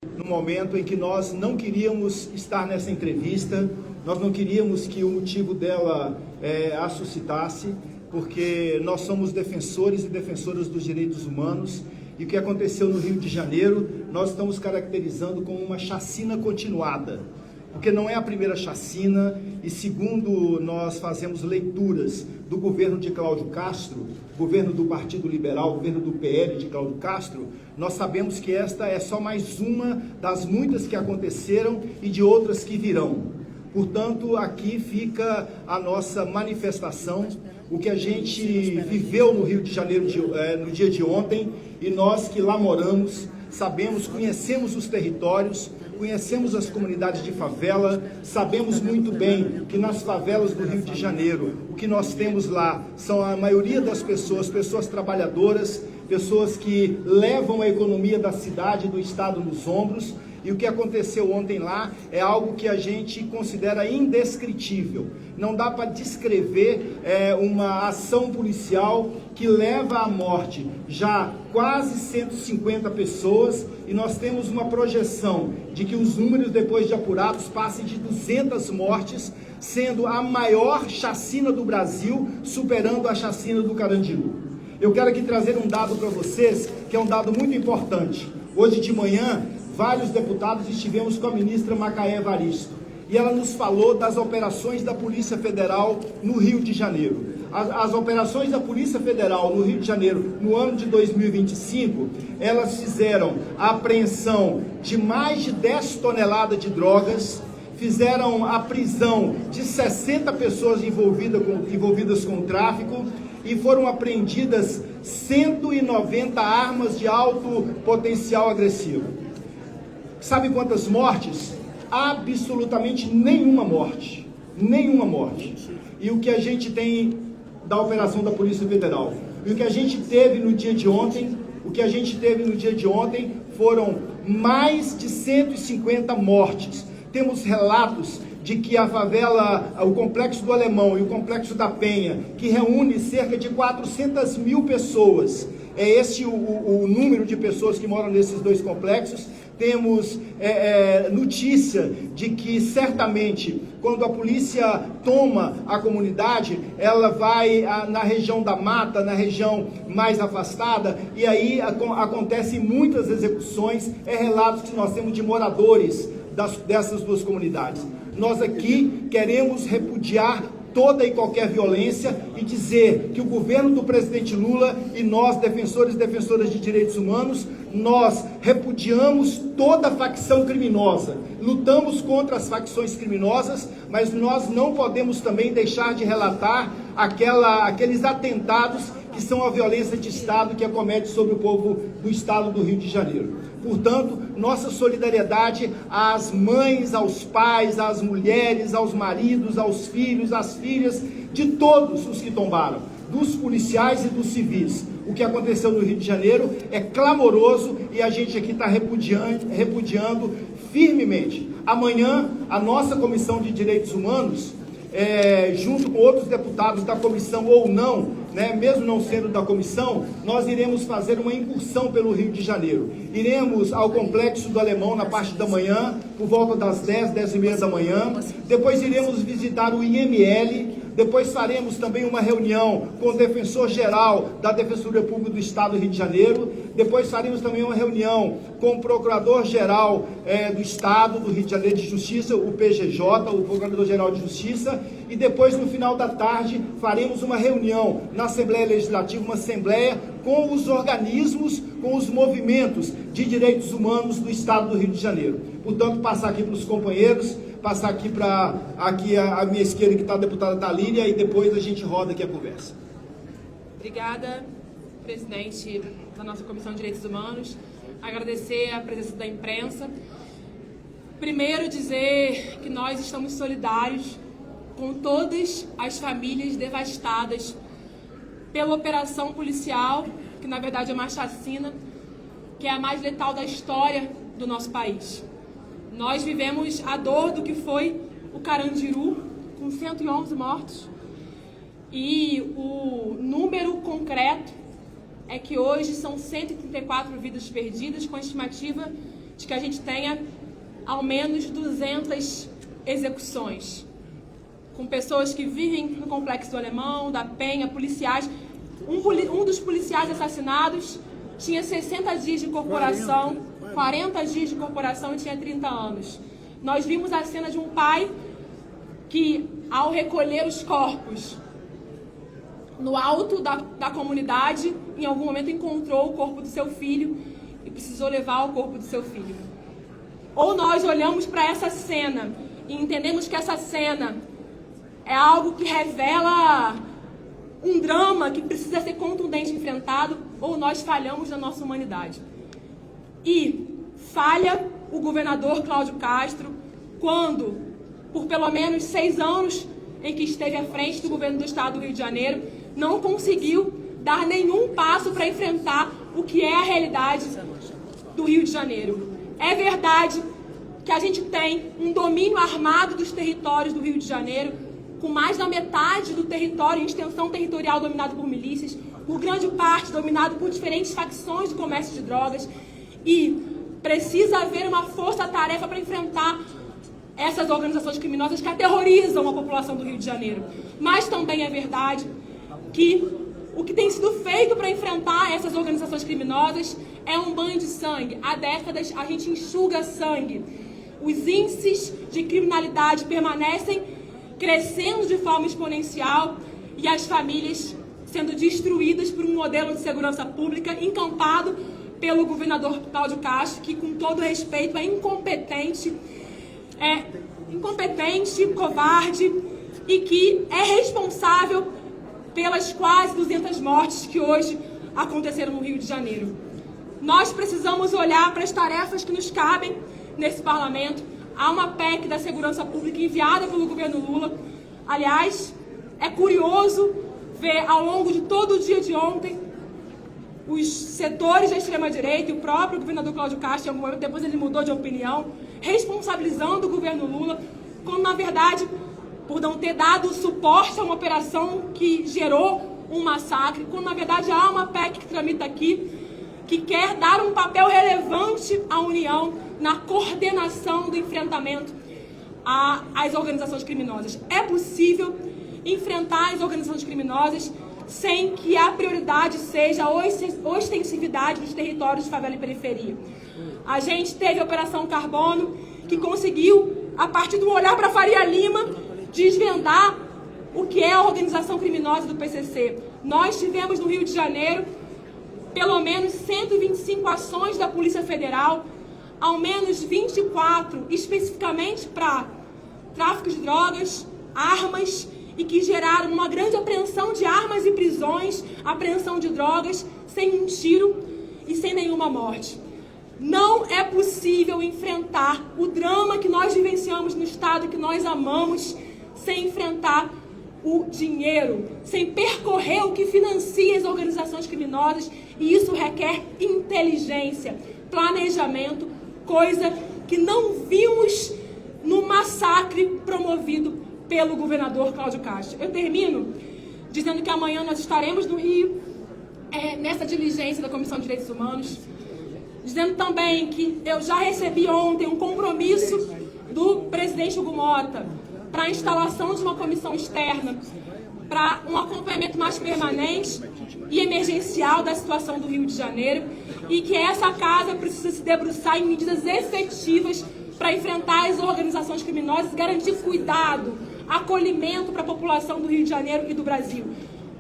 no momento em que nós não queríamos estar nessa entrevista, nós não queríamos que o motivo dela a suscitasse, porque nós somos defensores e defensoras dos direitos humanos, e o que aconteceu no Rio de Janeiro, nós estamos caracterizando como uma chacina continuada, porque não é a primeira chacina, e segundo nós fazemos leituras do governo de Cláudio Castro, governo do Partido Liberal, governo do PL de Cláudio Castro, nós sabemos que esta é só mais uma das muitas que aconteceram e de outras que virão. Portanto, aqui fica a nossa manifestação, o que a gente viveu no Rio de Janeiro no dia de ontem, e nós que lá moramos, sabemos, conhecemos os territórios, conhecemos as comunidades de favela, sabemos muito bem que nas favelas do Rio de Janeiro, o que nós temos lá são a maioria das pessoas, pessoas trabalhadoras, pessoas que levam a economia da cidade e do estado nos ombros, e o que aconteceu ontem lá é algo que a gente considera indescritível. Não dá para descrever uma ação policial que leva à morte já quase 150 pessoas, e nós temos uma projeção de que os números, depois de apurados, passem de 200 mortes, sendo a maior chacina do Brasil, superando a chacina do Carandiru. Eu quero aqui trazer um dado para vocês, que é um dado muito importante. Hoje de manhã, vários deputados estivemos com a ministra Macaé Evaristo, e ela nos falou das operações da Polícia Federal no Rio de Janeiro. As operações da Polícia Federal no Rio de Janeiro, no ano de 2025, elas fizeram a apreensão de mais de 10 toneladas de drogas, fizeram a prisão de 60 pessoas envolvidas com tráfico, e foram apreendidas 190 armas de alto potencial agressivo. Sabe quantas mortes? Absolutamente nenhuma morte. Nenhuma morte. E o que a gente tem da operação da Polícia Federal? E o que a gente teve no dia de ontem? Foram mais de 150 mortes. Temos relatos de que a favela, o Complexo do Alemão e o Complexo da Penha, que reúne cerca de 400 mil pessoas, é esse o número de pessoas que moram nesses dois complexos. Temos notícia de que certamente, quando a polícia toma a comunidade, ela vai na região da mata, na região mais afastada, e aí acontecem muitas execuções, relatos que nós temos de moradores dessas duas comunidades. Nós aqui queremos repudiar toda e qualquer violência e dizer que o governo do presidente Lula e nós, defensores e defensoras de direitos humanos, nós repudiamos toda facção criminosa, lutamos contra as facções criminosas, mas nós não podemos também deixar de relatar aqueles atentados que são a violência de Estado que acomete sobre o povo do Estado do Rio de Janeiro. Portanto, nossa solidariedade às mães, aos pais, às mulheres, aos maridos, aos filhos, às filhas, de todos os que tombaram, dos policiais e dos civis. O que aconteceu no Rio de Janeiro é clamoroso e a gente aqui está repudiando firmemente. Amanhã, a nossa Comissão de Direitos Humanos, junto com outros deputados da comissão ou não, mesmo não sendo da comissão, nós iremos fazer uma incursão pelo Rio de Janeiro. Iremos ao Complexo do Alemão na parte da manhã, por volta das 10, 10h30 da manhã. Depois iremos visitar o IML. Depois faremos também uma reunião com o defensor-geral da Defensoria Pública do Estado do Rio de Janeiro. Depois faremos também uma reunião com o Procurador-Geral do Estado do Rio de Janeiro de Justiça, o PGJ, o Procurador-Geral de Justiça. E depois, no final da tarde, faremos uma reunião na Assembleia Legislativa, uma assembleia com os organismos, com os movimentos de direitos humanos do Estado do Rio de Janeiro. Portanto, passar aqui para os companheiros, passar aqui para a minha esquerda, que está a deputada Thalíria, e depois a gente roda aqui a conversa. Obrigada, presidente da nossa Comissão de Direitos Humanos. Agradecer a presença da imprensa. Primeiro, dizer que nós estamos solidários com todas as famílias devastadas pela operação policial, que na verdade é uma chacina, que é a mais letal da história do nosso país. Nós vivemos a dor do que foi o Carandiru, com 111 mortos, e o número concreto é que hoje são 134 vidas perdidas, com a estimativa de que a gente tenha ao menos 200 execuções, com pessoas que vivem no Complexo do Alemão, da Penha, policiais. Um dos policiais assassinados tinha 60 dias de incorporação, 40 dias de incorporação e tinha 30 anos. Nós vimos a cena de um pai que, ao recolher os corpos no alto da comunidade, em algum momento encontrou o corpo do seu filho e precisou levar o corpo do seu filho. Ou nós olhamos para essa cena e entendemos que essa cena é algo que revela um drama que precisa ser contundente enfrentado, ou nós falhamos na nossa humanidade. E falha o governador Cláudio Castro quando, por pelo menos 6 anos em que esteve à frente do governo do estado do Rio de Janeiro, não conseguiu dar nenhum passo para enfrentar o que é a realidade do Rio de Janeiro. É verdade que a gente tem um domínio armado dos territórios do Rio de Janeiro, com mais da metade do território em extensão territorial dominado por milícias, por grande parte dominado por diferentes facções do comércio de drogas, e precisa haver uma força-tarefa para enfrentar essas organizações criminosas que aterrorizam a população do Rio de Janeiro. Mas também é verdade que o que tem sido feito para enfrentar essas organizações criminosas é um banho de sangue. Há décadas a gente enxuga sangue. Os índices de criminalidade permanecem crescendo de forma exponencial e as famílias sendo destruídas por um modelo de segurança pública encampado pelo governador Cláudio Castro, que, com todo respeito, é incompetente, covarde e que é responsável pelas quase 200 mortes que hoje aconteceram no Rio de Janeiro. Nós precisamos olhar para as tarefas que nos cabem nesse parlamento. Há uma PEC da segurança pública enviada pelo governo Lula. Aliás, é curioso ver ao longo de todo o dia de ontem os setores da extrema-direita e o próprio governador Cláudio Castro, em algum momento depois ele mudou de opinião, responsabilizando o governo Lula, quando na verdade, por não ter dado suporte a uma operação que gerou um massacre, quando na verdade há uma PEC que tramita aqui, que quer dar um papel relevante à União na coordenação do enfrentamento às organizações criminosas. É possível enfrentar as organizações criminosas sem que a prioridade seja a ostensividade dos territórios de favela e periferia. A gente teve a Operação Carbono, que conseguiu, a partir do olhar para Faria Lima, desvendar o que é a organização criminosa do PCC. Nós tivemos no Rio de Janeiro pelo menos 125 ações da Polícia Federal, ao menos 24 especificamente para tráfico de drogas, armas, e que geraram uma grande apreensão de armas e prisões, apreensão de drogas, sem um tiro e sem nenhuma morte. Não é possível enfrentar o drama que nós vivenciamos no Estado que nós amamos sem enfrentar o dinheiro, sem percorrer o que financia as organizações criminosas, e isso requer inteligência, planejamento, coisa que não vimos no massacre promovido pelo governador Cláudio Castro. Eu termino dizendo que amanhã nós estaremos no Rio, nessa diligência da Comissão de Direitos Humanos, dizendo também que eu já recebi ontem um compromisso do presidente Hugo Mota para a instalação de uma comissão externa para um acompanhamento mais permanente e emergencial da situação do Rio de Janeiro, e que essa casa precisa se debruçar em medidas efetivas para enfrentar as organizações criminosas e garantir cuidado, acolhimento para a população do Rio de Janeiro e do Brasil.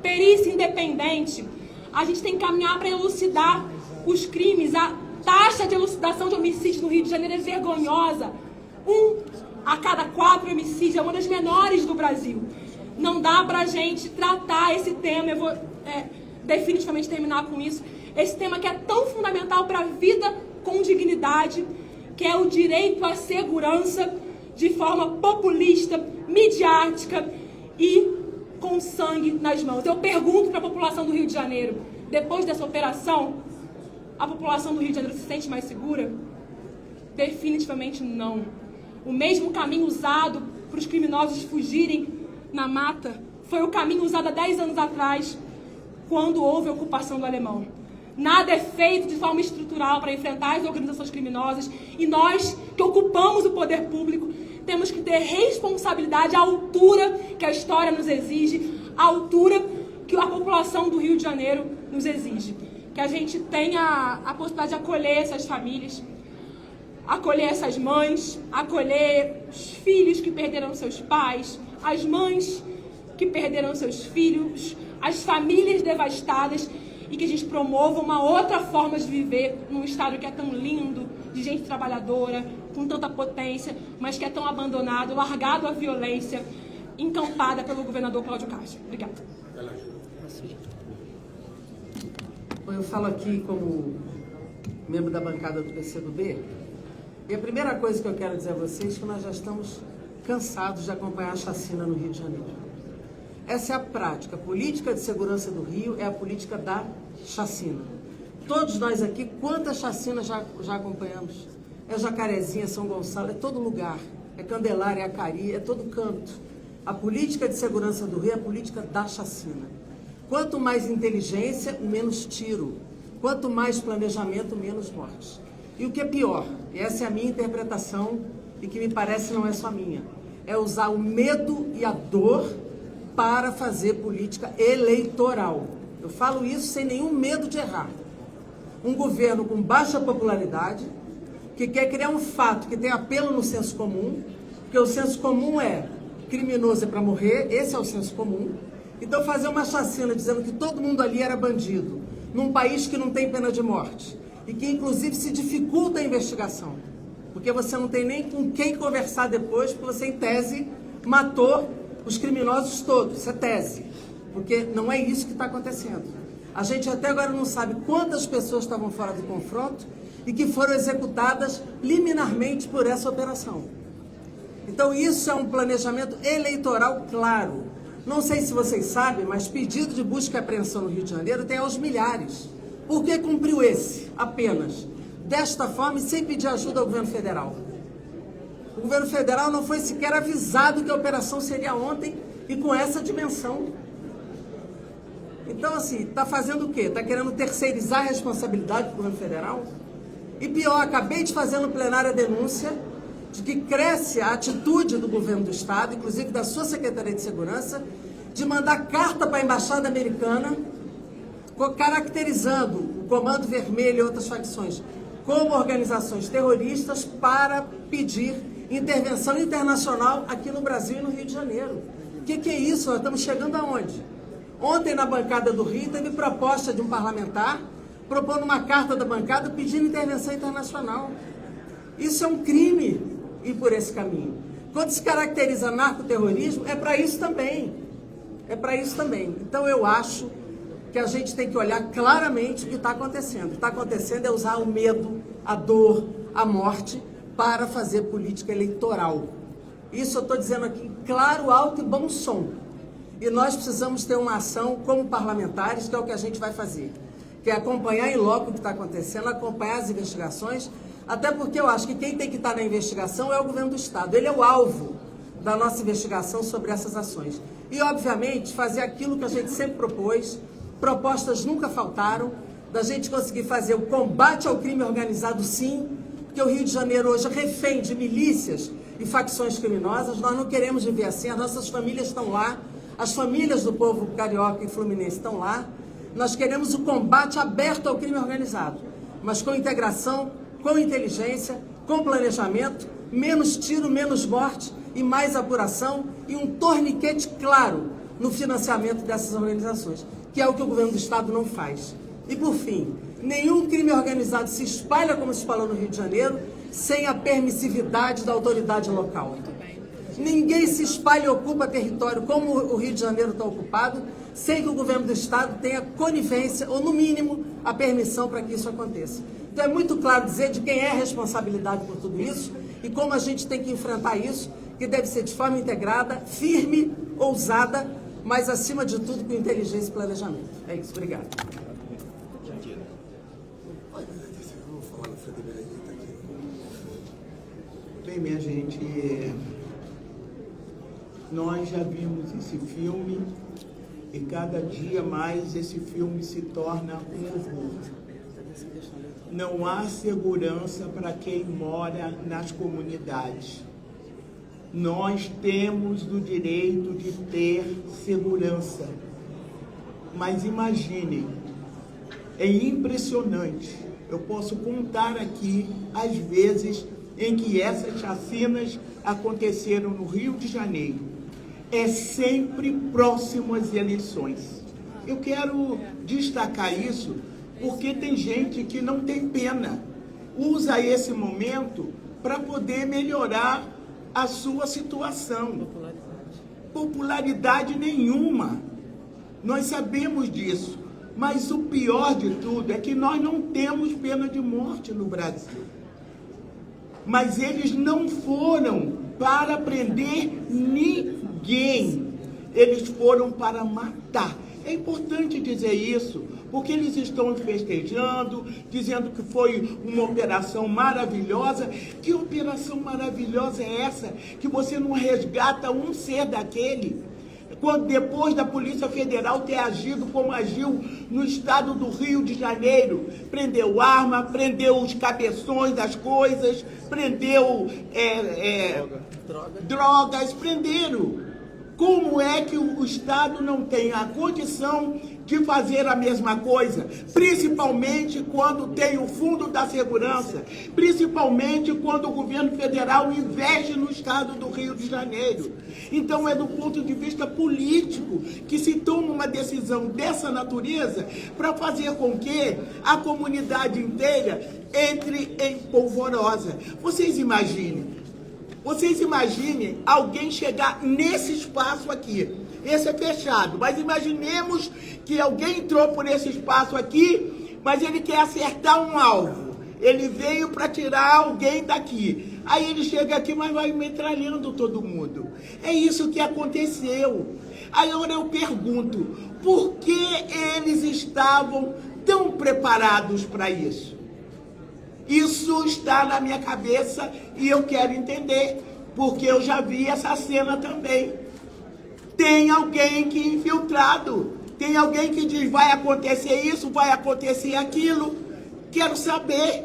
Perícia independente. A gente tem que caminhar para elucidar os crimes. A taxa de elucidação de homicídio no Rio de Janeiro é vergonhosa. 1 a cada 4 homicídios, é uma das menores do Brasil. Não dá para a gente tratar esse tema, eu vou definitivamente terminar com isso, esse tema que é tão fundamental para a vida com dignidade, que é o direito à segurança, de forma populista, midiática e com sangue nas mãos. Eu pergunto para a população do Rio de Janeiro, depois dessa operação, a população do Rio de Janeiro se sente mais segura? Definitivamente não. O mesmo caminho usado para os criminosos fugirem na mata foi o caminho usado há 10 anos atrás, quando houve a ocupação do Alemão. Nada é feito de forma estrutural para enfrentar as organizações criminosas. E nós, que ocupamos o poder público, temos que ter responsabilidade à altura que a história nos exige, à altura que a população do Rio de Janeiro nos exige. Que a gente tenha a possibilidade de acolher essas famílias, acolher essas mães, acolher os filhos que perderam seus pais, as mães que perderam seus filhos, as famílias devastadas, e que a gente promova uma outra forma de viver num estado que é tão lindo, de gente trabalhadora, com tanta potência, mas que é tão abandonado, largado à violência, encampada pelo governador Cláudio Castro. Obrigada. Bom, eu falo aqui como membro da bancada do PCdoB, e a primeira coisa que eu quero dizer a vocês é que nós já estamos cansados de acompanhar a chacina no Rio de Janeiro. Essa é a prática. A política de segurança do Rio é a política da chacina. Todos nós aqui, quantas chacinas já acompanhamos? É Jacarezinha, São Gonçalo, é todo lugar. É Candelária, é Acari, é todo canto. A política de segurança do Rio é a política da chacina. Quanto mais inteligência, menos tiro. Quanto mais planejamento, menos mortes. E o que é pior, e essa é a minha interpretação, e que me parece não é só minha, é usar o medo e a dor para fazer política eleitoral. Eu falo isso sem nenhum medo de errar. Um governo com baixa popularidade, que quer criar um fato que tem apelo no senso comum, porque o senso comum é criminoso é para morrer, esse é o senso comum. Então fazer uma chacina dizendo que todo mundo ali era bandido, num país que não tem pena de morte, e que inclusive se dificulta a investigação, porque você não tem nem com quem conversar depois, porque você, em tese, matou os criminosos todos, isso é tese, porque não é isso que está acontecendo. A gente até agora não sabe quantas pessoas estavam fora do confronto e que foram executadas liminarmente por essa operação. Então isso é um planejamento eleitoral claro. Não sei se vocês sabem, mas pedido de busca e apreensão no Rio de Janeiro tem aos milhares. Por que cumpriu esse apenas? Desta forma e sem pedir ajuda ao governo federal. O governo federal não foi sequer avisado que a operação seria ontem e com essa dimensão. Então, assim, está fazendo o quê? Está querendo terceirizar a responsabilidade do governo federal? E pior, acabei de fazer no plenário a denúncia de que cresce a atitude do governo do Estado, inclusive da sua Secretaria de Segurança, de mandar carta para a Embaixada Americana caracterizando o Comando Vermelho e outras facções como organizações terroristas para pedir intervenção internacional aqui no Brasil e no Rio de Janeiro. O que é isso? Nós estamos chegando aonde? Ontem, na bancada do Rio, teve proposta de um parlamentar propondo uma carta da bancada pedindo intervenção internacional. Isso é um crime ir por esse caminho. Quando se caracteriza narcoterrorismo, é para isso também. É para isso também. Então, eu acho que a gente tem que olhar claramente o que está acontecendo. O que está acontecendo é usar o medo, a dor, a morte para fazer política eleitoral. Isso eu estou dizendo aqui, claro, alto e bom som. E nós precisamos ter uma ação como parlamentares, que é o que a gente vai fazer, que é acompanhar em loco o que está acontecendo, acompanhar as investigações, até porque eu acho que quem tem que estar na investigação é o governo do Estado. Ele é o alvo da nossa investigação sobre essas ações. E, obviamente, fazer aquilo que a gente sempre propôs, propostas nunca faltaram, da gente conseguir fazer o combate ao crime organizado, sim, porque o Rio de Janeiro hoje é refém de milícias e facções criminosas. Nós não queremos viver assim, as nossas famílias estão lá, as famílias do povo carioca e fluminense estão lá. Nós queremos o combate aberto ao crime organizado, mas com integração, com inteligência, com planejamento, menos tiro, menos morte e mais apuração e um torniquete claro no financiamento dessas organizações, que é o que o governo do Estado não faz. E, por fim, nenhum crime organizado se espalha, como se falou no Rio de Janeiro, sem a permissividade da autoridade local. Ninguém se espalha e ocupa território como o Rio de Janeiro está ocupado, sem que o governo do Estado tenha conivência, ou no mínimo, a permissão para que isso aconteça. Então é muito claro dizer de quem é a responsabilidade por tudo isso e como a gente tem que enfrentar isso, que deve ser de forma integrada, firme, ousada, mas acima de tudo com inteligência e planejamento. É isso, obrigado. Bem, minha gente, nós já vimos esse filme e cada dia mais esse filme se torna um horror. Não há segurança para quem mora nas comunidades. Nós temos o direito de ter segurança. Mas imaginem, é impressionante. Eu posso contar aqui as vezes em que essas chacinas aconteceram no Rio de Janeiro. É sempre próximo às eleições. Eu quero destacar isso porque tem gente que não tem pena. Usa esse momento para poder melhorar a sua situação. Popularidade nenhuma. Nós sabemos disso. Mas o pior de tudo é que nós não temos pena de morte no Brasil. Mas eles não foram para prender ninguém. Eles foram para matar. É importante dizer isso, porque eles estão festejando, dizendo que foi uma operação maravilhosa. Que operação maravilhosa é essa? Que você não resgata um ser daquele? Quando depois da Polícia Federal ter agido como agiu no estado do Rio de Janeiro, prendeu arma, prendeu os cabeções das coisas, prendeu drogas, prenderam. Como é que o Estado não tem a condição de fazer a mesma coisa? Principalmente quando tem o Fundo da Segurança, principalmente quando o governo federal investe no Estado do Rio de Janeiro. Então é do ponto de vista político que se toma uma decisão dessa natureza para fazer com que a comunidade inteira entre em polvorosa. Vocês imaginem alguém chegar nesse espaço aqui. Esse é fechado, mas imaginemos que alguém entrou por esse espaço aqui, mas ele quer acertar um alvo. Ele veio para tirar alguém daqui. Aí ele chega aqui, mas vai metralhando todo mundo. É isso que aconteceu. Aí agora eu pergunto, por que eles estavam tão preparados para isso? Isso está na minha cabeça e eu quero entender, porque eu já vi essa cena também. Tem alguém que é infiltrado, tem alguém que diz, vai acontecer isso, vai acontecer aquilo. Quero saber,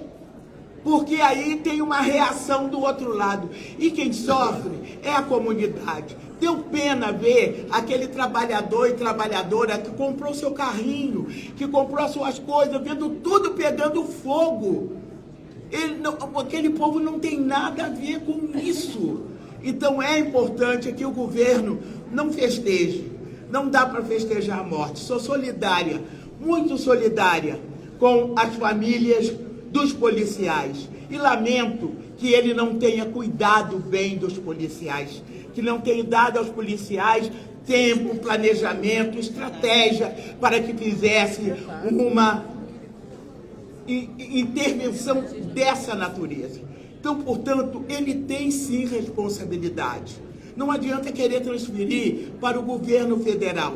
porque aí tem uma reação do outro lado. E quem sofre é a comunidade. Deu pena ver aquele trabalhador e trabalhadora que comprou seu carrinho, que comprou suas coisas, vendo tudo pegando fogo. Aquele povo não tem nada a ver com isso. Então é importante que o governo não festeje. Não dá para festejar a morte. Sou solidária, muito solidária com as famílias dos policiais. E lamento que ele não tenha cuidado bem dos policiais, que não tenha dado aos policiais tempo, planejamento, estratégia para que fizesse uma intervenção dessa natureza. Então, portanto, ele tem sim responsabilidade. Não adianta querer transferir para o governo federal.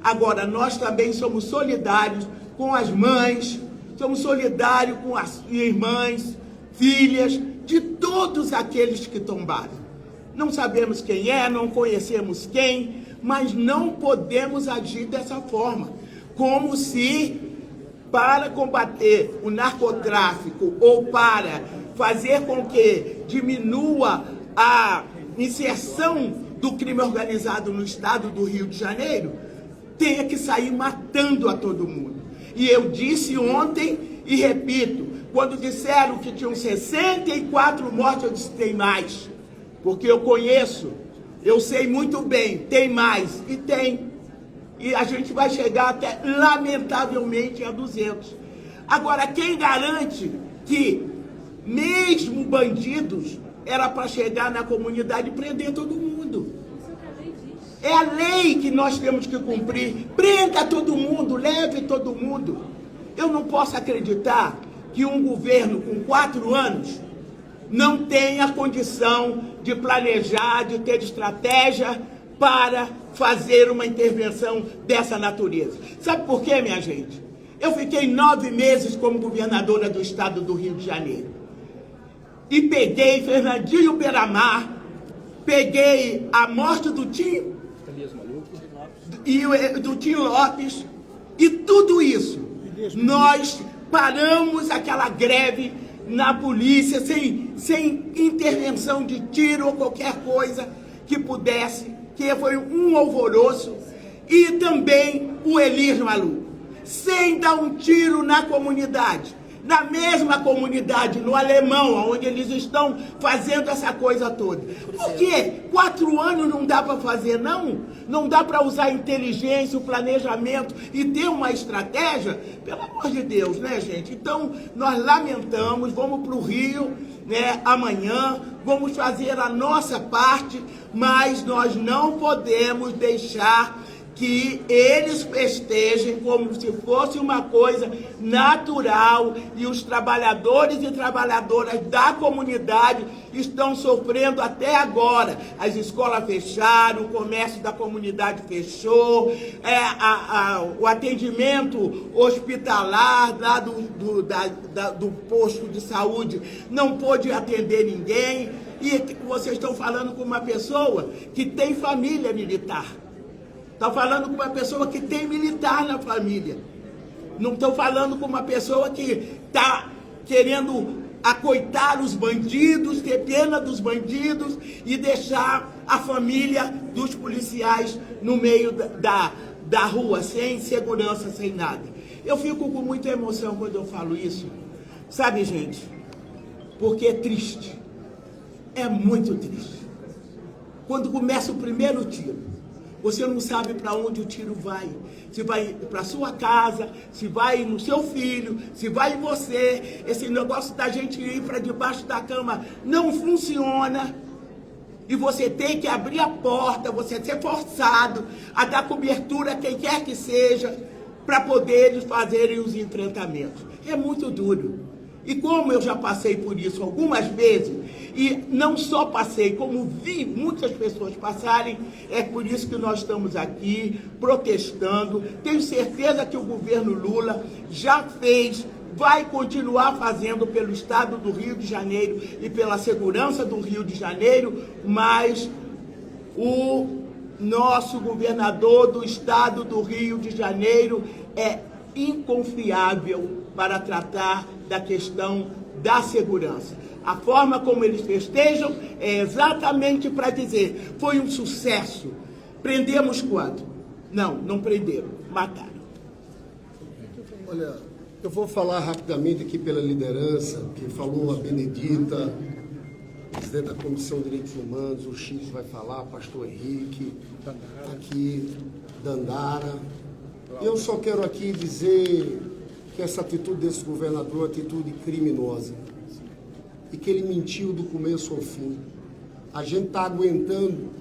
Agora, nós também somos solidários com as mães, somos solidários com as irmãs, filhas, de todos aqueles que tombaram. Não sabemos quem é, não conhecemos quem, mas não podemos agir dessa forma, como se para combater o narcotráfico ou para fazer com que diminua a inserção do crime organizado no estado do Rio de Janeiro, tenha que sair matando a todo mundo. E eu disse ontem e repito, quando disseram que tinham 64 mortes, eu disse, tem mais. Porque eu conheço, eu sei muito bem, tem mais, e tem. E a gente vai chegar até, lamentavelmente, a 200. Agora, quem garante que, mesmo bandidos, era para chegar na comunidade e prender todo mundo? É a lei que nós temos que cumprir. Prenda todo mundo, leve todo mundo. Eu não posso acreditar que um governo com 4 anos não tenha condição de planejar, de ter estratégia para fazer uma intervenção dessa natureza. Sabe por quê, minha gente? Eu fiquei 9 meses como governadora do estado do Rio de Janeiro. E peguei Fernandinho Beiramar, peguei a morte do Tim e do Tim Lopes, e tudo isso nós paramos aquela greve na polícia sem intervenção de tiro ou qualquer coisa que pudesse, que foi um alvoroço, e também o Elis Maluco, sem dar um tiro na comunidade. Na mesma comunidade, no Alemão, onde eles estão fazendo essa coisa toda. Por quê? 4 anos não dá para fazer, não? Não dá para usar a inteligência, o planejamento e ter uma estratégia? Pelo amor de Deus, né, gente? Então, nós lamentamos, vamos para o Rio, né, amanhã, vamos fazer a nossa parte, mas nós não podemos deixar que eles festejem como se fosse uma coisa natural, e os trabalhadores e trabalhadoras da comunidade estão sofrendo até agora. As escolas fecharam, o comércio da comunidade fechou, o atendimento hospitalar lá do posto de saúde não pôde atender ninguém, e vocês estão falando com uma pessoa que tem família militar. Está falando com uma pessoa que tem militar na família. Não estou falando com uma pessoa que está querendo acoitar os bandidos, ter pena dos bandidos e deixar a família dos policiais no meio da rua, sem segurança, sem nada. Eu fico com muita emoção quando eu falo isso. Sabe, gente? Porque é triste. É muito triste. Quando começa o primeiro tiro, você não sabe para onde o tiro vai. Se vai para sua casa, se vai no seu filho, se vai em você. Esse negócio da gente ir para debaixo da cama não funciona. E você tem que abrir a porta, você ser forçado a dar cobertura a quem quer que seja, para poder eles fazerem os enfrentamentos. É muito duro. E como eu já passei por isso algumas vezes, e não só passei, como vi muitas pessoas passarem, é por isso que nós estamos aqui protestando. Tenho certeza que o governo Lula já fez, vai continuar fazendo pelo estado do Rio de Janeiro e pela segurança do Rio de Janeiro, mas o nosso governador do estado do Rio de Janeiro é inconfiável para tratar da questão da segurança. A forma como eles festejam é exatamente para dizer: foi um sucesso. Prendemos quanto? Não prenderam, mataram. Olha, eu vou falar rapidamente aqui pela liderança, que falou a Benedita, presidente da Comissão de Direitos Humanos, o Chico vai falar, pastor Henrique, aqui, Dandara. Eu só quero aqui dizer que essa atitude desse governador é uma atitude criminosa e que ele mentiu do começo ao fim. A gente está aguentando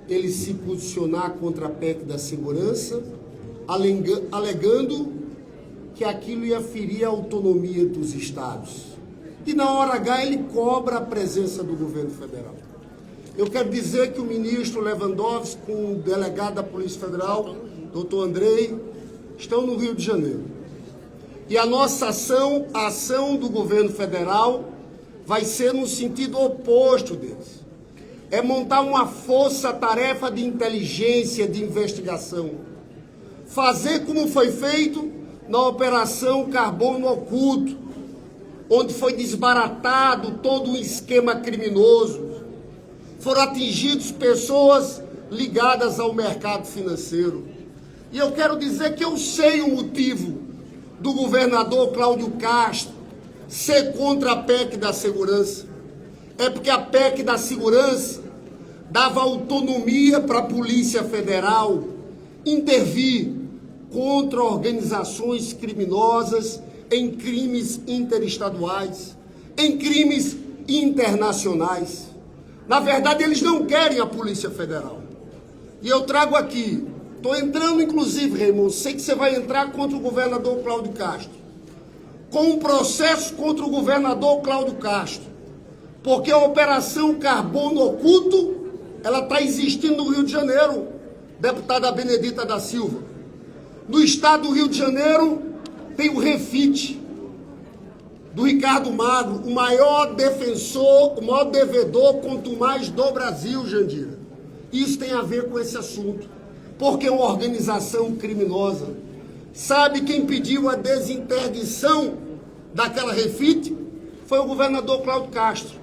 ele se posicionar contra a PEC da segurança, alegando que aquilo ia ferir a autonomia dos estados. E na hora H ele cobra a presença do governo federal. Eu quero dizer que o ministro Lewandowski, com o delegado da Polícia Federal, doutor Andrei, estão no Rio de Janeiro. E a nossa ação, a ação do governo federal, vai ser no sentido oposto deles. É montar uma força-tarefa de inteligência, de investigação. Fazer como foi feito na Operação Carbono Oculto, onde foi desbaratado todo um esquema criminoso. Foram atingidas pessoas ligadas ao mercado financeiro. E eu quero dizer que eu sei o motivo do governador Cláudio Castro ser contra a PEC da segurança. É porque a PEC da segurança dava autonomia para a Polícia Federal intervir contra organizações criminosas em crimes interestaduais, em crimes internacionais. Na verdade, eles não querem a Polícia Federal. E eu trago aqui, estou entrando inclusive, Raimundo, sei que você vai entrar contra o governador Cláudio Castro, com um processo contra o governador Cláudio Castro, porque a Operação Carbono Oculto, ela está existindo no Rio de Janeiro, deputada Benedita da Silva. No estado do Rio de Janeiro, tem o Refit, do Ricardo Magro, o maior defensor, o maior devedor contumaz do Brasil, Jandira. Isso tem a ver com esse assunto, porque é uma organização criminosa. Sabe quem pediu a desinterdição daquela refite foi o governador Cláudio Castro.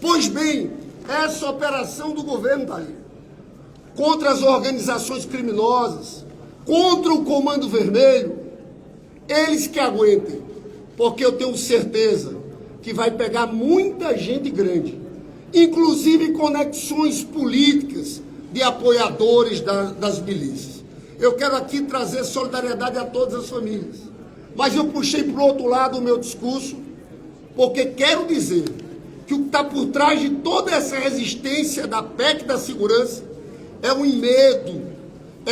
Pois bem, essa operação do governo está ali, contra as organizações criminosas, contra o Comando Vermelho, eles que aguentem, porque eu tenho certeza que vai pegar muita gente grande, inclusive conexões políticas de apoiadores das milícias. Eu quero aqui trazer solidariedade a todas as famílias, mas eu puxei para o outro lado o meu discurso, porque quero dizer que o que está por trás de toda essa resistência da PEC da segurança é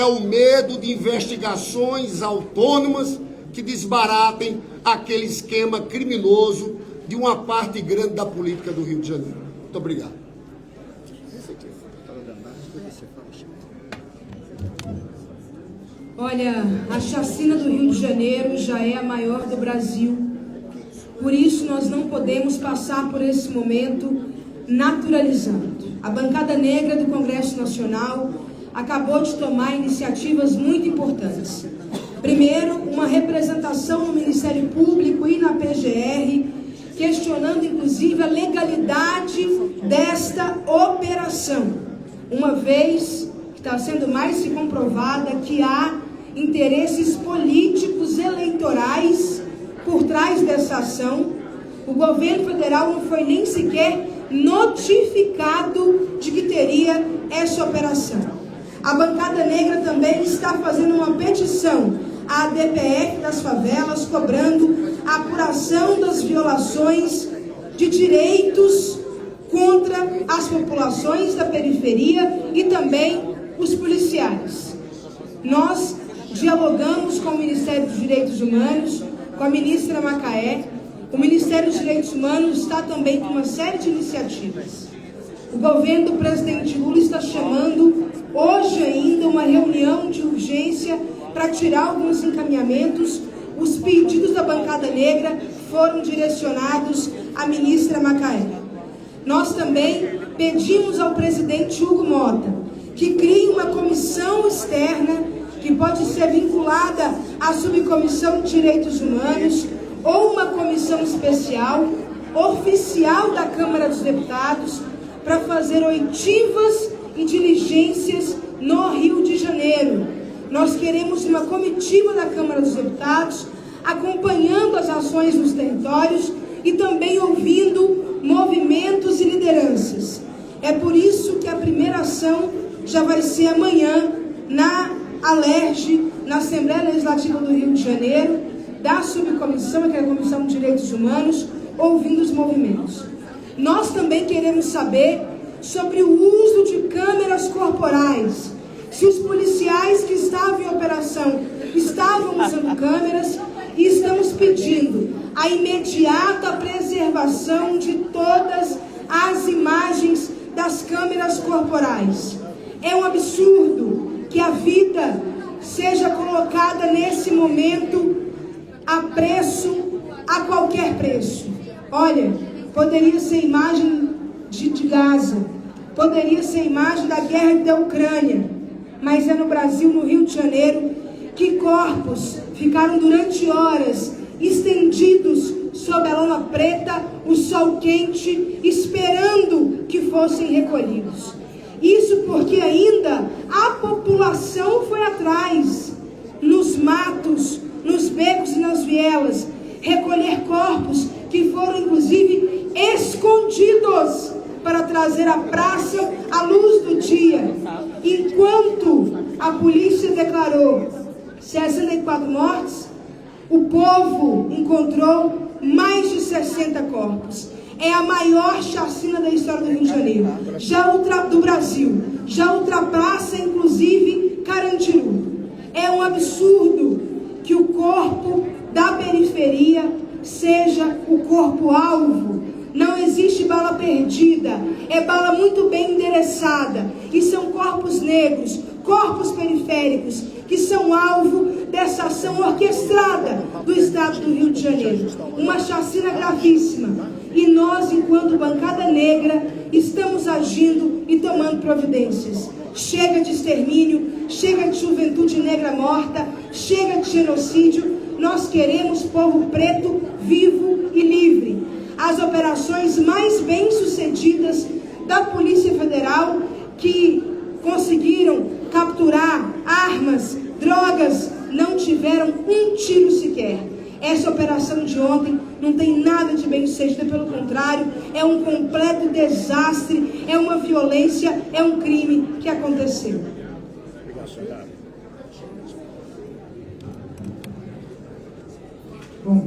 o medo de investigações autônomas que desbaratem aquele esquema criminoso de uma parte grande da política do Rio de Janeiro. Muito obrigado. Olha, a chacina do Rio de Janeiro já é a maior do Brasil. Por isso, nós não podemos passar por esse momento naturalizando. A bancada negra do Congresso Nacional acabou de tomar iniciativas muito importantes. Primeiro, uma representação no Ministério Público e na PGR, questionando inclusive a legalidade desta operação, uma vez que está sendo mais que comprovada que há interesses políticos eleitorais por trás dessa ação. O governo federal não foi nem sequer notificado de que teria essa operação. A bancada negra também está fazendo uma petição à DPF das favelas, cobrando a apuração das violações de direitos contra as populações da periferia e também os policiais. Nós dialogamos com o Ministério dos Direitos Humanos, com a ministra Macaé. O Ministério dos Direitos Humanos está também com uma série de iniciativas. O governo do presidente Lula está chamando hoje ainda uma reunião de urgência para tirar alguns encaminhamentos. Os pedidos da bancada negra foram direcionados à ministra Macaé. Nós também pedimos ao presidente Hugo Mota que crie uma comissão externa que pode ser vinculada à subcomissão de direitos humanos ou uma comissão especial, oficial da Câmara dos Deputados, para fazer oitivas e diligências no Rio de Janeiro. Nós queremos uma comitiva da Câmara dos Deputados acompanhando as ações nos territórios e também ouvindo movimentos e lideranças. É por isso que a primeira ação já vai ser amanhã na ALERJ, na Assembleia Legislativa do Rio de Janeiro, da subcomissão, que é a Comissão de Direitos Humanos, ouvindo os movimentos. Nós também queremos saber sobre o uso de câmeras corporais, se os policiais que estavam em operação estavam usando câmeras, e estamos pedindo a imediata preservação de todas as imagens das câmeras corporais. É um absurdo que a vida seja colocada nesse momento a preço, a qualquer preço. Olha, poderia ser imagem de Gaza, poderia ser imagem da guerra da Ucrânia, mas é no Brasil, no Rio de Janeiro, que corpos ficaram durante horas estendidos sob a lona preta, o sol quente, esperando que fossem recolhidos. Isso porque ainda a população foi atrás, nos matos, nos becos e nas vielas, recolher corpos que foram inclusive escondidos para trazer à praça a luz do dia. Enquanto a polícia declarou 64 mortes, o povo encontrou mais de 60 corpos. É a maior chacina da história do Rio de Janeiro, do Brasil, já ultrapassa inclusive Carandiru. É um absurdo que o corpo da periferia seja o corpo-alvo. Não existe bala perdida, é bala muito bem endereçada, e são corpos negros, corpos periféricos, que são alvo dessa ação orquestrada do Estado do Rio de Janeiro. Uma chacina gravíssima. E nós, enquanto bancada negra, estamos agindo e tomando providências. Chega de extermínio, chega de juventude negra morta, chega de genocídio. Nós queremos povo preto vivo e livre. As operações mais bem-sucedidas da Polícia Federal, que conseguiram capturar armas, drogas, não tiveram um tiro sequer. Essa operação de ontem não tem nada de bem-sucedida, pelo contrário, é um completo desastre, é uma violência, é um crime que aconteceu. Bom,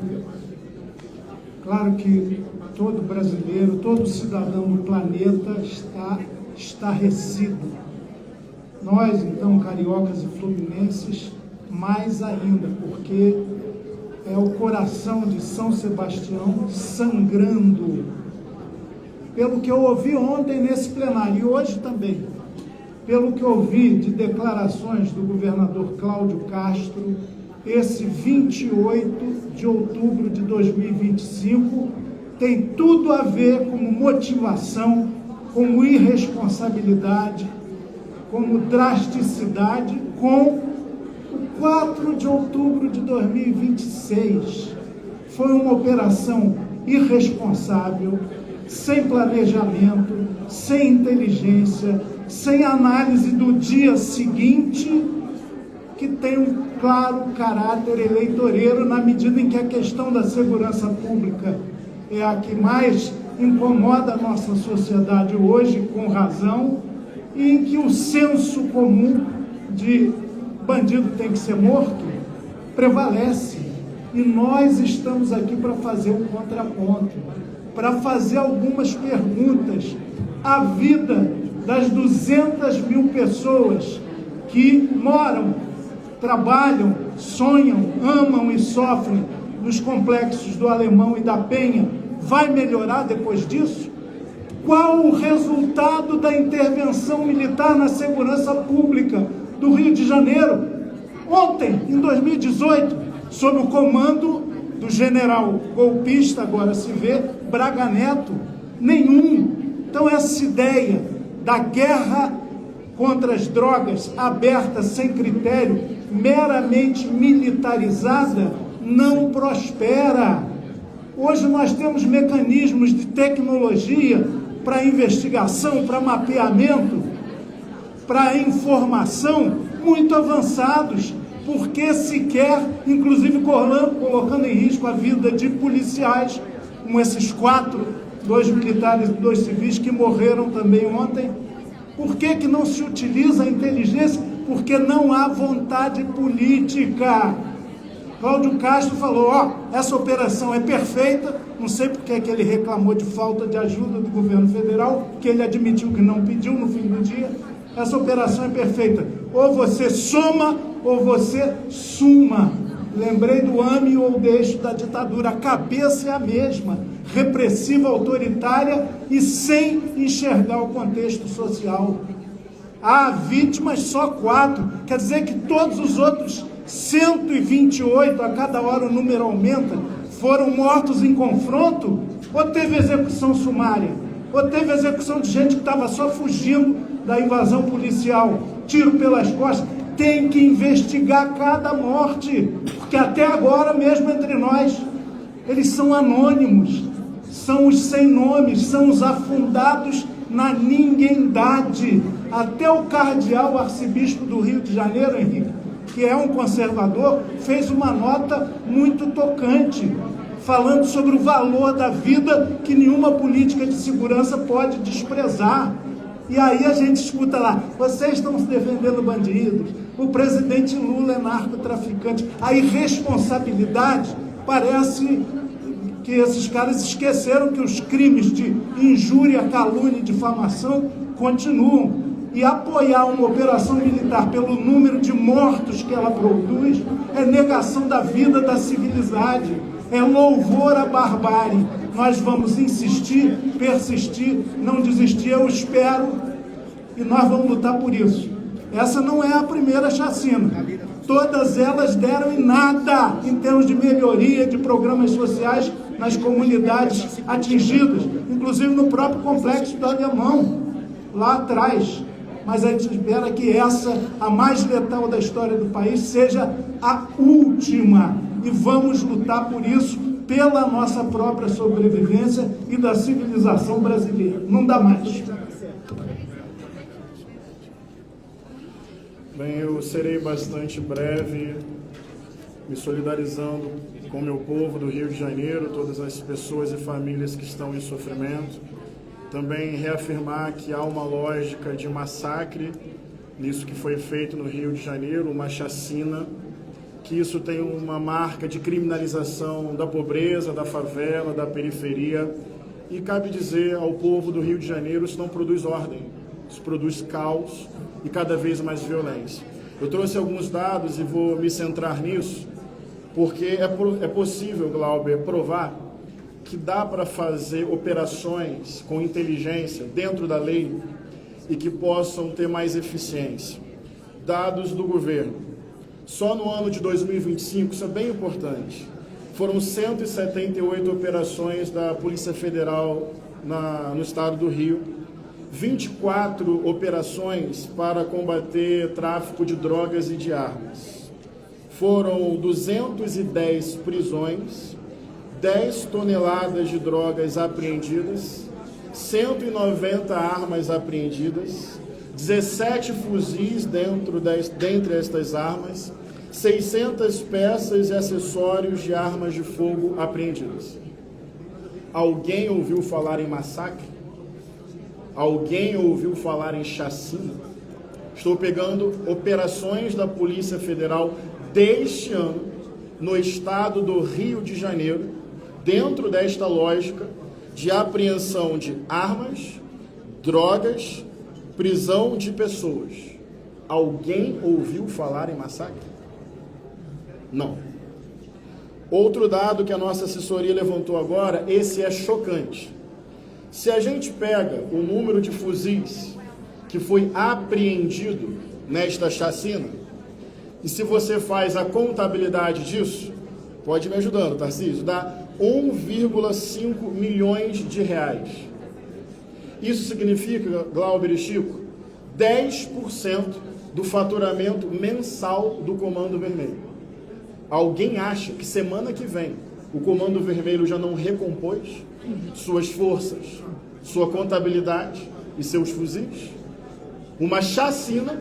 claro que todo brasileiro, todo cidadão do planeta está estarrecido. Nós, então, cariocas e fluminenses, mais ainda, porque é o coração de São Sebastião sangrando. Pelo que eu ouvi ontem nesse plenário, e hoje também, pelo que eu ouvi de declarações do governador Cláudio Castro, esse 28 de outubro de 2025 tem tudo a ver como motivação, como irresponsabilidade, como drasticidade com o 4 de outubro de 2026. Foi uma operação irresponsável, sem planejamento, sem inteligência, sem análise do dia seguinte, que tem um claro caráter eleitoreiro, na medida em que a questão da segurança pública é a que mais incomoda a nossa sociedade hoje, com razão, e em que o senso comum de bandido tem que ser morto prevalece. E nós estamos aqui para fazer um contraponto, para fazer algumas perguntas. A vida das 200 mil pessoas que moram, trabalham, sonham, amam e sofrem nos complexos do Alemão e da Penha, vai melhorar depois disso? Qual o resultado da intervenção militar na segurança pública do Rio de Janeiro? Ontem, em 2018, sob o comando do general golpista, agora se vê, Braga Neto, nenhum. Então essa ideia da guerra contra as drogas aberta, sem critério, meramente militarizada, não prospera. Hoje nós temos mecanismos de tecnologia para investigação, para mapeamento, para informação muito avançados, porque sequer, inclusive colocando em risco a vida de policiais, como esses 4, 2 militares e 2 civis que morreram também ontem. Por que não se utiliza a inteligência? Porque não há vontade política. Cláudio Castro falou, essa operação é perfeita, não sei porque é que ele reclamou de falta de ajuda do governo federal, que ele admitiu que não pediu no fim do dia. Essa operação é perfeita. Ou você soma, ou você suma. Lembrei do ame ou deixo da ditadura. A cabeça é a mesma, repressiva, autoritária e sem enxergar o contexto social. Há vítimas só 4. Quer dizer que todos os outros 128, a cada hora o número aumenta, foram mortos em confronto? Ou teve execução sumária? Ou teve execução de gente que estava só fugindo da invasão policial? Tiro pelas costas. Tem que investigar cada morte, porque até agora, mesmo entre nós, eles são anônimos, são os sem nomes, são os afundados na ninguémdade. Até o cardeal arcebispo do Rio de Janeiro, Henrique, que é um conservador, fez uma nota muito tocante, falando sobre o valor da vida que nenhuma política de segurança pode desprezar. E aí a gente escuta lá, vocês estão se defendendo bandidos, o presidente Lula é narcotraficante. A irresponsabilidade, parece que esses caras esqueceram que os crimes de injúria, calúnia e difamação continuam. E apoiar uma operação militar pelo número de mortos que ela produz é negação da vida da civilidade, é louvor à barbárie. Nós vamos insistir, persistir, não desistir, eu espero, e nós vamos lutar por isso. Essa não é a primeira chacina. Todas elas deram em nada em termos de melhoria de programas sociais nas comunidades atingidas, inclusive no próprio complexo do Alemão, lá atrás. Mas a gente espera que essa, a mais letal da história do país, seja a última. E vamos lutar por isso pela nossa própria sobrevivência e da civilização brasileira. Não dá mais. Bem, eu serei bastante breve, me solidarizando com o meu povo do Rio de Janeiro, todas as pessoas e famílias que estão em sofrimento. Também reafirmar que há uma lógica de massacre nisso que foi feito no Rio de Janeiro, uma chacina, que isso tem uma marca de criminalização da pobreza, da favela, da periferia. E cabe dizer ao povo do Rio de Janeiro, isso não produz ordem, isso produz caos e cada vez mais violência. Eu trouxe alguns dados e vou me centrar nisso, porque é possível, Glauber, provar que dá para fazer operações com inteligência dentro da lei e que possam ter mais eficiência. Dados do governo. Só no ano de 2025, isso é bem importante, foram 178 operações da Polícia Federal no estado do Rio, 24 operações para combater tráfico de drogas e de armas. Foram 210 prisões, 10 toneladas de drogas apreendidas, 190 armas apreendidas, 17 fuzis dentre estas armas, 600 peças e acessórios de armas de fogo apreendidas. Alguém ouviu falar em massacre? Alguém ouviu falar em chacina? Estou pegando operações da Polícia Federal deste ano, no estado do Rio de Janeiro, dentro desta lógica de apreensão de armas, drogas, prisão de pessoas. Alguém ouviu falar em massacre? Não. Outro dado que a nossa assessoria levantou agora, esse é chocante. Se a gente pega o número de fuzis que foi apreendido nesta chacina, e se você faz a contabilidade disso, pode me ajudando, Tarcísio, dá 1,5 milhões de reais. Isso significa, Glauber e Chico, 10% do faturamento mensal do Comando Vermelho. Alguém acha que semana que vem o Comando Vermelho já não recompôs suas forças, sua contabilidade e seus fuzis? Uma chacina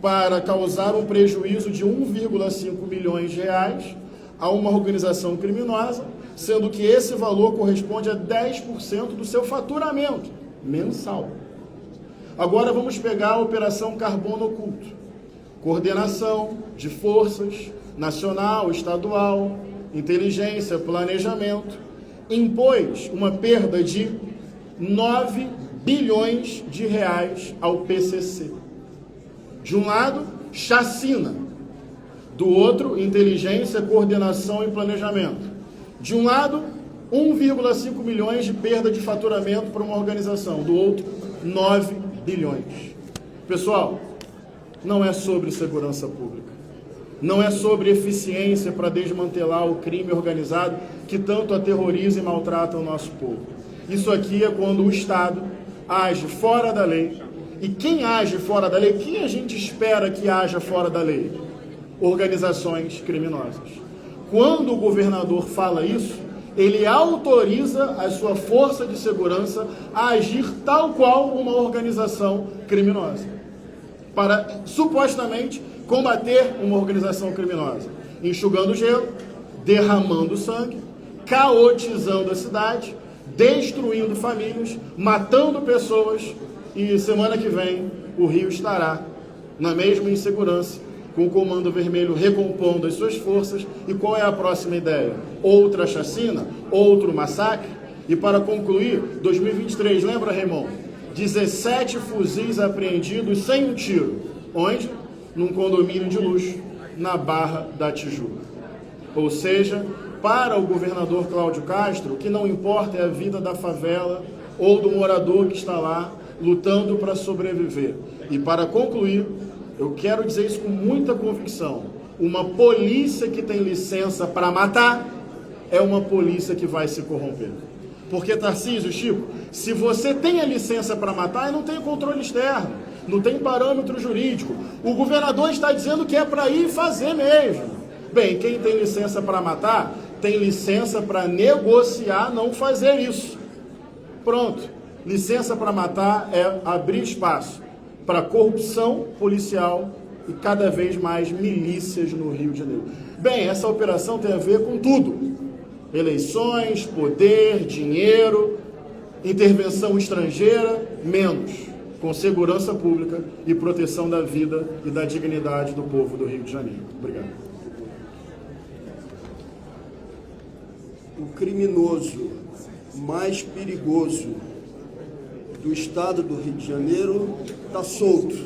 para causar um prejuízo de 1,5 milhões de reais a uma organização criminosa, sendo que esse valor corresponde a 10% do seu faturamento mensal. Agora vamos pegar a Operação Carbono Oculto. Coordenação de forças, nacional, estadual, inteligência, planejamento, impôs uma perda de 9 bilhões de reais ao PCC. De um lado, chacina. Do outro, inteligência, coordenação e planejamento. De um lado, 1,5 milhões de perda de faturamento para uma organização. Do outro, 9 bilhões. Pessoal, não é sobre segurança pública. Não é sobre eficiência para desmantelar o crime organizado que tanto aterroriza e maltrata o nosso povo. Isso aqui é quando o Estado age fora da lei. E quem age fora da lei, quem a gente espera que haja fora da lei? Organizações criminosas. Quando o governador fala isso, ele autoriza a sua força de segurança a agir tal qual uma organização criminosa, para supostamente combater uma organização criminosa, enxugando gelo, derramando sangue, caotizando a cidade, destruindo famílias, matando pessoas, e semana que vem o Rio estará na mesma insegurança, com o Comando Vermelho recompondo as suas forças. E qual é a próxima ideia? Outra chacina? Outro massacre? E para concluir, 2023, lembra, Raimon? 17 fuzis apreendidos sem um tiro. Onde? Num condomínio de luxo, na Barra da Tijuca. Ou seja, para o governador Cláudio Castro, o que não importa é a vida da favela ou do morador que está lá lutando para sobreviver. E para concluir, eu quero dizer isso com muita convicção. Uma polícia que tem licença para matar é uma polícia que vai se corromper. Porque, Tarcísio, Chico, se você tem a licença para matar, não tem controle externo, não tem parâmetro jurídico. O governador está dizendo que é para ir fazer mesmo. Bem, quem tem licença para matar tem licença para negociar não fazer isso. Pronto. Licença para matar é abrir espaço para corrupção policial e cada vez mais milícias no Rio de Janeiro. Bem, essa operação tem a ver com tudo. Eleições, poder, dinheiro, intervenção estrangeira, menos. Com segurança pública e proteção da vida e da dignidade do povo do Rio de Janeiro. Obrigado. O criminoso mais perigoso do estado do Rio de Janeiro está solto.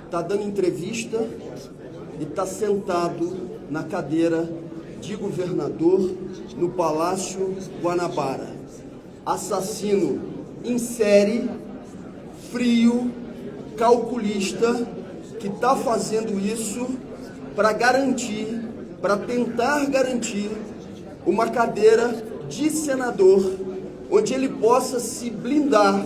Está dando entrevista e está sentado na cadeira de governador no Palácio Guanabara. Assassino em série, frio, calculista, que está fazendo isso para garantir, para tentar garantir uma cadeira de senador, onde ele possa se blindar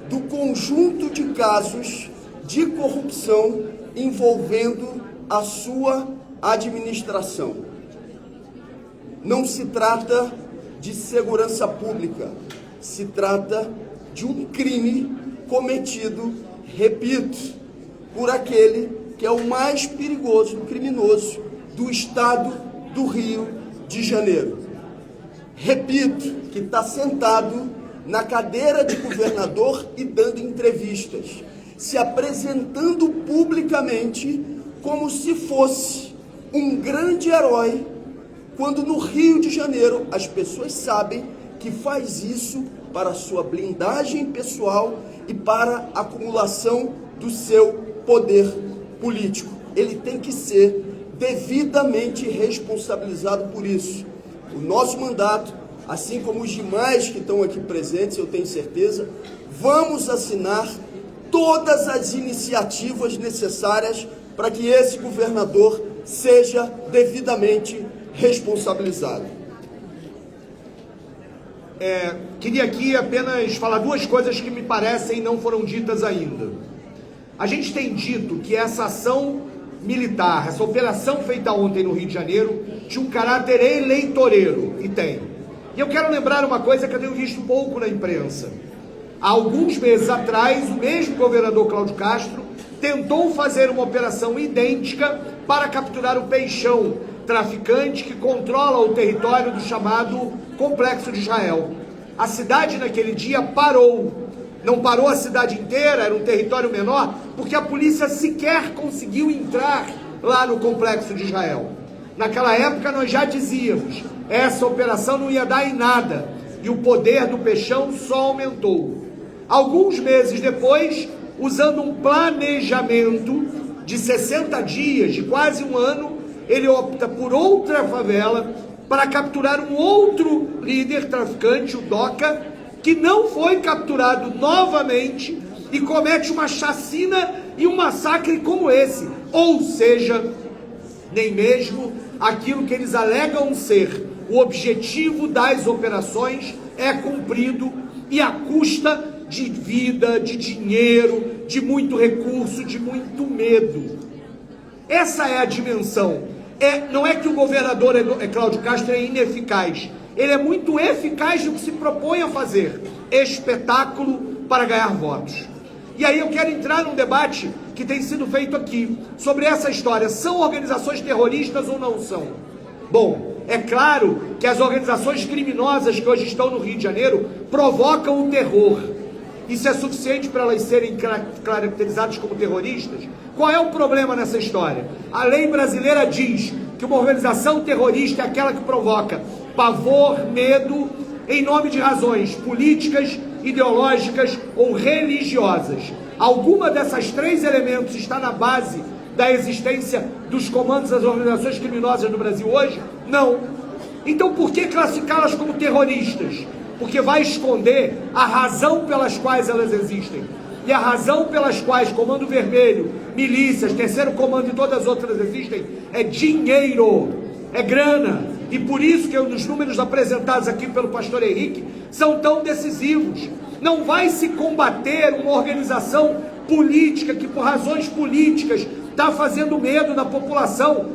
do conjunto de casos de corrupção envolvendo a sua administração. Não se trata de segurança pública, se trata de um crime cometido, repito, por aquele que é o mais perigoso criminoso do estado do Rio de Janeiro. Repito, que está sentado na cadeira de governador e dando entrevistas, se apresentando publicamente como se fosse um grande herói, quando no Rio de Janeiro as pessoas sabem que faz isso para sua blindagem pessoal e para a acumulação do seu poder político. Ele tem que ser devidamente responsabilizado por isso. O nosso mandato, assim como os demais que estão aqui presentes, eu tenho certeza, vamos assinar todas as iniciativas necessárias para que esse governador seja devidamente responsabilizado. Queria aqui apenas falar duas coisas que me parecem não foram ditas ainda. A gente tem dito que essa ação militar, essa operação feita ontem no Rio de Janeiro, tinha um caráter eleitoreiro, e tem. E eu quero lembrar uma coisa que eu tenho visto pouco na imprensa. Há alguns meses atrás, o mesmo governador Cláudio Castro tentou fazer uma operação idêntica para capturar o Peixão, traficante que controla o território do chamado Complexo de Israel. A cidade naquele dia parou. Não parou a cidade inteira, era um território menor, porque a polícia sequer conseguiu entrar lá no Complexo de Israel. Naquela época nós já dizíamos, essa operação não ia dar em nada, e o poder do Peixão só aumentou. Alguns meses depois, usando um planejamento de 60 dias, de quase um ano, ele opta por outra favela para capturar um outro líder traficante, o Doca, que não foi capturado novamente e comete uma chacina e um massacre como esse. Ou seja, nem mesmo aquilo que eles alegam ser o objetivo das operações é cumprido, e à custa de vida, de dinheiro, de muito recurso, de muito medo. Essa é a dimensão. Não é que o governador Cláudio Castro é ineficaz. Ele é muito eficaz no que se propõe a fazer. Espetáculo para ganhar votos. E aí eu quero entrar num debate que tem sido feito aqui, sobre essa história. São organizações terroristas ou não são? Bom, é claro que as organizações criminosas que hoje estão no Rio de Janeiro provocam o terror. Isso é suficiente para elas serem caracterizadas como terroristas? Qual é o problema nessa história? A lei brasileira diz que uma organização terrorista é aquela que provoca pavor, medo, em nome de razões políticas, ideológicas ou religiosas. Alguma dessas três elementos está na base da existência dos comandos das organizações criminosas no Brasil hoje? Não. Então por que classificá-las como terroristas? Porque vai esconder a razão pelas quais elas existem. E a razão pelas quais Comando Vermelho, milícias, Terceiro Comando e todas as outras existem é dinheiro, é grana. E por isso que os números apresentados aqui pelo pastor Henrique são tão decisivos. Não vai se combater uma organização política que por razões políticas está fazendo medo na população.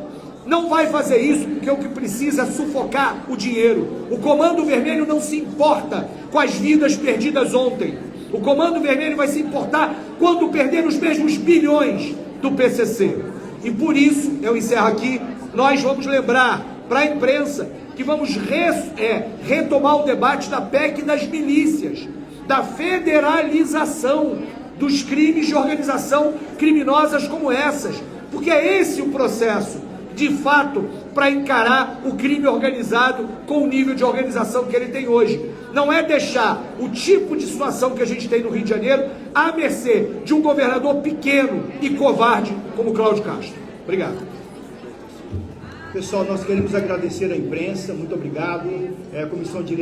Não vai fazer isso porque o que precisa é sufocar o dinheiro. O Comando Vermelho não se importa com as vidas perdidas ontem. O Comando Vermelho vai se importar quando perder os mesmos bilhões do PCC. E por isso, eu encerro aqui, nós vamos lembrar para a imprensa que vamos retomar o debate da PEC das milícias, da federalização dos crimes de organização criminosas como essas, porque é esse o processo, de fato, para encarar o crime organizado com o nível de organização que ele tem hoje. Não é deixar o tipo de situação que a gente tem no Rio de Janeiro à mercê de um governador pequeno e covarde como Cláudio Castro. Obrigado. Pessoal, nós queremos agradecer à imprensa, muito obrigado. A Comissão de Direitos